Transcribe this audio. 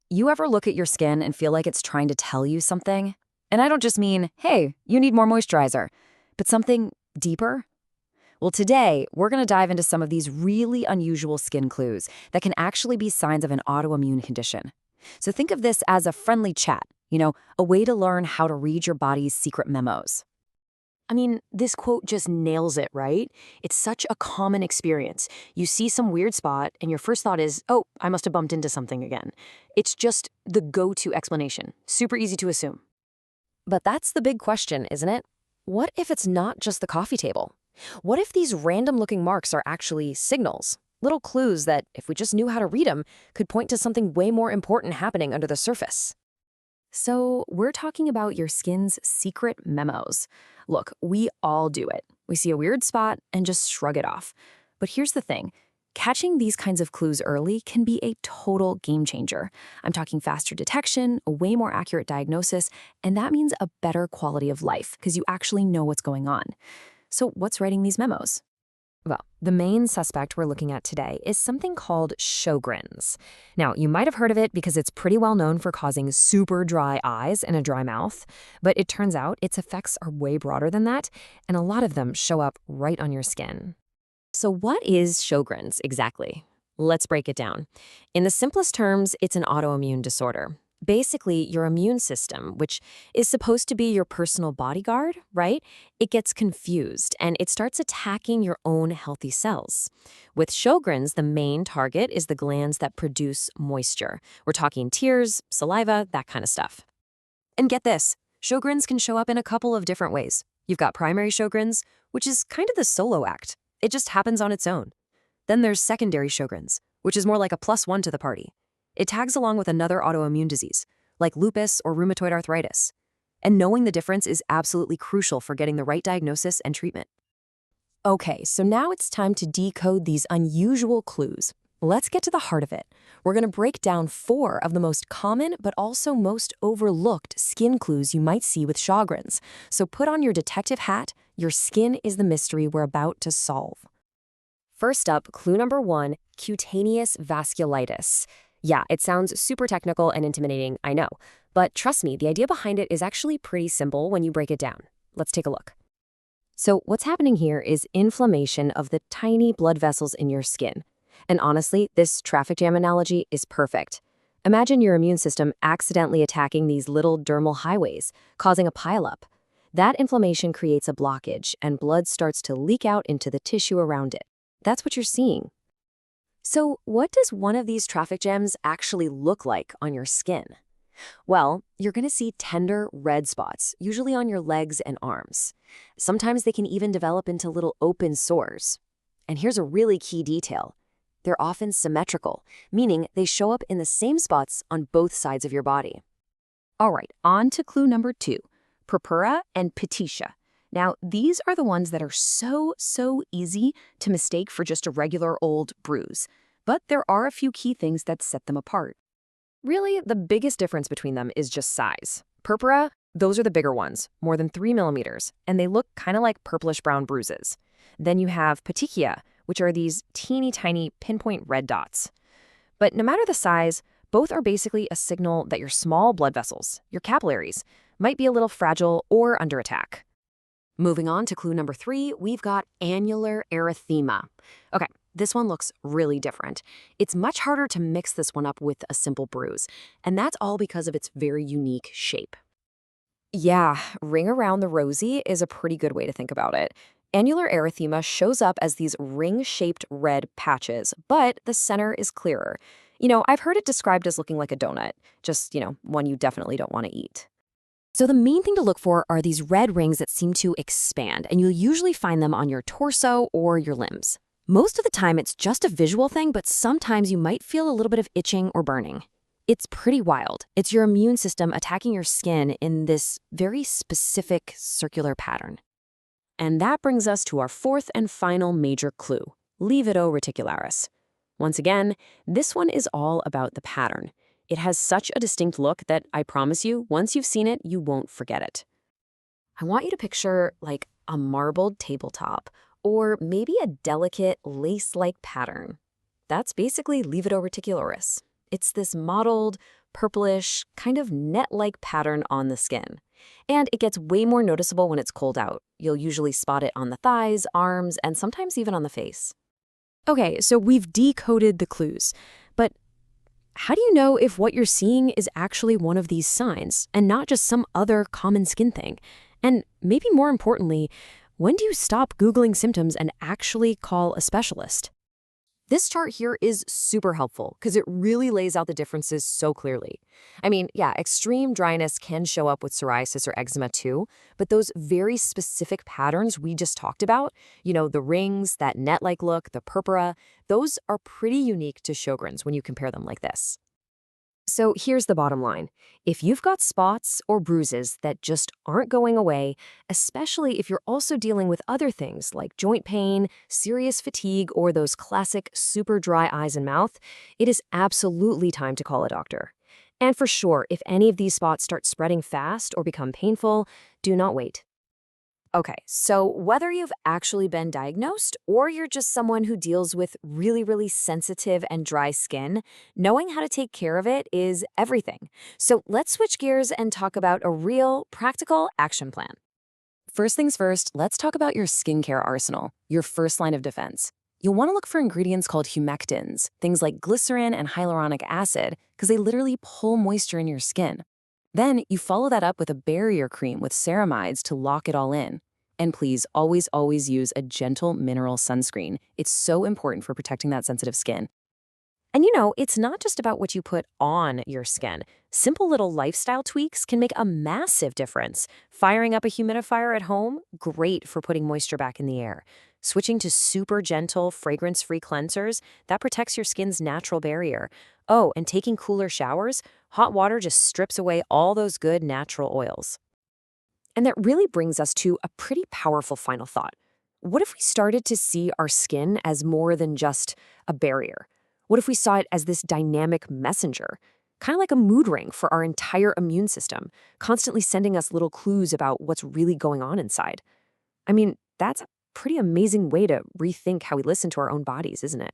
You ever look at your skin and feel like it's trying to tell you something? And I don't just mean, hey, you need more moisturizer, but something deeper? Well, today, we're going to dive into some of these really unusual skin clues that can actually be signs of an autoimmune condition. So think of this as a friendly chat, a way to learn how to read your body's secret memos. I mean, this quote just nails it, right? It's such a common experience. You see some weird spot, and your first thought is, oh, I must have bumped into something again. It's just the go-to explanation. Super easy to assume. But that's the big question, isn't it? What if it's not just the coffee table? What if these random-looking marks are actually signals? Little clues that, if we just knew how to read them, could point to something way more important happening under the surface. So we're talking about your skin's secret memos. Look, we all do it. We see a weird spot and just shrug it off. But here's the thing. Catching these kinds of clues early can be a total game changer. I'm talking faster detection, a way more accurate diagnosis, and that means a better quality of life because you actually know what's going on. So what's writing these memos? Well, the main suspect we're looking at today is something called Sjögren's. Now, you might have heard of it because it's pretty well known for causing super dry eyes and a dry mouth, but it turns out its effects are way broader than that, and a lot of them show up right on your skin. So what is Sjögren's exactly? Let's break it down. In the simplest terms, it's an autoimmune disorder. Basically, your immune system, which is supposed to be your personal bodyguard, right? It gets confused and it starts attacking your own healthy cells. With Sjögren's, the main target is the glands that produce moisture. We're talking tears, saliva, that kind of stuff. And get this, Sjögren's can show up in a couple of different ways. You've got primary Sjögren's, which is kind of the solo act. It just happens on its own. Then there's secondary Sjögren's, which is more like a +1 to the party. It tags along with another autoimmune disease, like lupus or rheumatoid arthritis. And knowing the difference is absolutely crucial for getting the right diagnosis and treatment. Okay, so now it's time to decode these unusual clues. Let's get to the heart of it. We're going to break down 4 of the most common but also most overlooked skin clues you might see with Sjögren's. So put on your detective hat. Your skin is the mystery we're about to solve. First up, clue number 1, cutaneous vasculitis. Yeah, it sounds super technical and intimidating, I know. But trust me, the idea behind it is actually pretty simple when you break it down. Let's take a look. So what's happening here is inflammation of the tiny blood vessels in your skin. And honestly, this traffic jam analogy is perfect. Imagine your immune system accidentally attacking these little dermal highways, causing a pileup. That inflammation creates a blockage, and blood starts to leak out into the tissue around it. That's what you're seeing. So what does one of these traffic jams actually look like on your skin? Well, you're going to see tender red spots, usually on your legs and arms. Sometimes they can even develop into little open sores. And here's a really key detail. They're often symmetrical, meaning they show up in the same spots on both sides of your body. All right, on to clue number 2, purpura and petechiae. Now, these are the ones that are so easy to mistake for just a regular old bruise. But there are a few key things that set them apart. Really, the biggest difference between them is just size. Purpura, those are the bigger ones, more than 3 millimeters, and they look kind of like purplish-brown bruises. Then you have petechiae, which are these teeny tiny pinpoint red dots. But no matter the size, both are basically a signal that your small blood vessels, your capillaries, might be a little fragile or under attack. Moving on to clue number 3, we've got annular erythema. Okay, this one looks really different. It's much harder to mix this one up with a simple bruise, and that's all because of its very unique shape. Yeah, ring around the rosy is a pretty good way to think about it. Annular erythema shows up as these ring-shaped red patches, but the center is clearer. I've heard it described as looking like a donut, just, one you definitely don't want to eat. So the main thing to look for are these red rings that seem to expand, and you'll usually find them on your torso or your limbs. Most of the time, it's just a visual thing, but sometimes you might feel a little bit of itching or burning. It's pretty wild. It's your immune system attacking your skin in this very specific circular pattern. And that brings us to our 4th and final major clue, livedo reticularis. Once again, this one is all about the pattern. It has such a distinct look that I promise you, once you've seen it, you won't forget it. I want you to picture like a marbled tabletop or maybe a delicate lace-like pattern. That's basically livedo reticularis. It's this mottled, purplish, kind of net-like pattern on the skin. And it gets way more noticeable when it's cold out. You'll usually spot it on the thighs, arms, and sometimes even on the face. Okay, so we've decoded the clues. But how do you know if what you're seeing is actually one of these signs and not just some other common skin thing? And maybe more importantly, when do you stop Googling symptoms and actually call a specialist? This chart here is super helpful because it really lays out the differences so clearly. I mean, yeah, extreme dryness can show up with psoriasis or eczema too, but those very specific patterns we just talked about, the rings, that net-like look, the purpura, those are pretty unique to Sjögren's when you compare them like this. So here's the bottom line. If you've got spots or bruises that just aren't going away, especially if you're also dealing with other things like joint pain, serious fatigue, or those classic super dry eyes and mouth, it is absolutely time to call a doctor. And for sure, if any of these spots start spreading fast or become painful, do not wait. Okay, so whether you've actually been diagnosed or you're just someone who deals with really, really sensitive and dry skin, knowing how to take care of it is everything. So let's switch gears and talk about a real, practical action plan. First things first, let's talk about your skincare arsenal, your first line of defense. You'll want to look for ingredients called humectants, things like glycerin and hyaluronic acid, because they literally pull moisture in your skin. Then you follow that up with a barrier cream with ceramides to lock it all in. And please always, always use a gentle mineral sunscreen. It's so important for protecting that sensitive skin. And it's not just about what you put on your skin. Simple little lifestyle tweaks can make a massive difference. Firing up a humidifier at home, great for putting moisture back in the air. Switching to super gentle, fragrance-free cleansers, that protects your skin's natural barrier. Oh, and taking cooler showers, hot water just strips away all those good natural oils. And that really brings us to a pretty powerful final thought. What if we started to see our skin as more than just a barrier? What if we saw it as this dynamic messenger? Kind of like a mood ring for our entire immune system, constantly sending us little clues about what's really going on inside. I mean, that's a pretty amazing way to rethink how we listen to our own bodies, isn't it?